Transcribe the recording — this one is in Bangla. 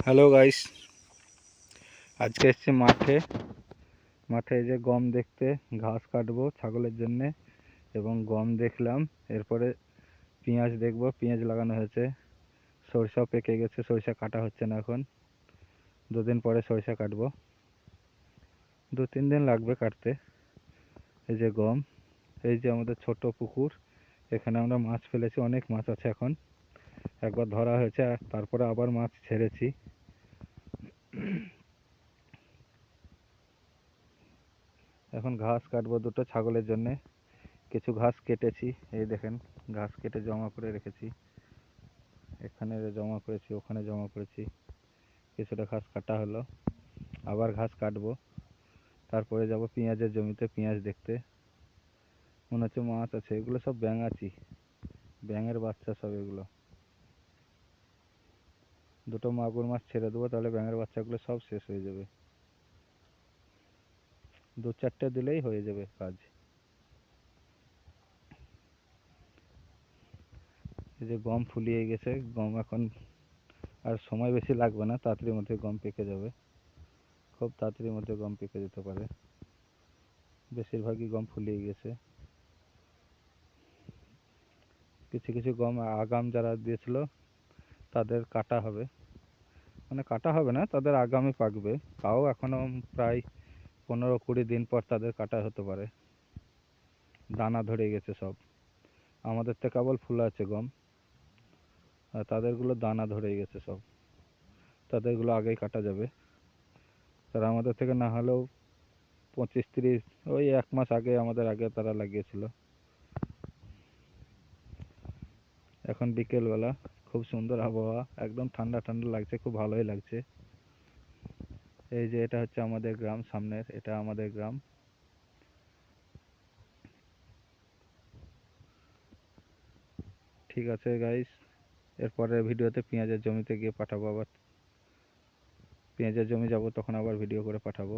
হ্যালো গাইস, আজকে এসেছি মাঠে এই যে গম দেখতে, ঘাস কাটবো ছাগলের জন্যে। এবং গম দেখলাম, এরপরে পেঁয়াজ দেখবো। পেঁয়াজ লাগানো হয়েছে, সরিষাও পেকে গেছে, সরিষা কাটা হচ্ছে না এখন। দুদিন পরে সরিষা কাটবো, 2-3 দিন লাগবে কাটতে। এই যে গম, এই যে আমাদের ছোট পুকুর, এখানে আমরা মাছ ফেলেছি, অনেক মাছ আছে এখন। একবার ধরা হয়েছে, আর তারপরে আবার মাছ ছেড়েছি। এখন ঘাস কাটবো দুটো ছাগলের জন্যে। কিছু ঘাস কেটেছি, এই দেখেন ঘাস কেটে জমা করে রেখেছি। এখানে জমা করেছি, ওখানে জমা করেছি। কিছুটা ঘাস কাটা হলো, আবার ঘাস কাটবো। তারপরে যাব পেঁয়াজের জমিতে পেঁয়াজ দেখতে। মনে হচ্ছে মাছ আছে, এগুলো সব ব্যাঙাচি, ব্যাঙের বাচ্চা সব এগুলো। দুটো মাগুর মাছ ছেড়ে দেবো, তাহলে ব্যাঙের বাচ্চাগুলো সব শেষ হয়ে যাবে। 2-4টে দিলেই হয়ে যাবে কাজ। এই যে গম ফুলিয়ে গেছে, গম এখন আর সময় বেশি লাগবে না, তাড়াতাড়ির মধ্যে গম পেকে যাবে। খুব তাড়াতাড়ির মধ্যে গম পেকে যেতে পারে, বেশিরভাগই গম ফুলিয়ে গেছে। কিছু কিছু গম আগাম যারা দিয়েছিল তাদের কাটা হবে, মানে কাটা হবে না, তাদের আগামী পাকবে। তাও এখনো প্রায় 15-20 দিন পর তাদের কাটা হতে পারে। দানা ধরে গেছে সব, আমাদের তো কেবল ফুল আছে গম, আর তাদেরগুলো দানা ধরে গেছে সব। তাদেরগুলো আগেই কাটা যাবে। তারা আমাদের থেকে না হলেও 25-30, ওই 1 মাস আগে আমাদের আগে তারা লাগিয়েছিল। এখন বিকেলবেলা, খুব সুন্দর আবহাওয়া, একদম ঠান্ডা ঠান্ডা লাগছে, খুব ভালোই লাগছে। এই যে এটা হচ্ছে আমাদের গ্রাম, সামনের এটা আমাদের গ্রাম। ঠিক আছে গাইস, এরপরের ভিডিওতে পেঁয়াজের জমিতে গিয়ে পাঠাবো। আবার পেঁয়াজের জমি যাব, তখন আবার ভিডিও করে পাঠাবো।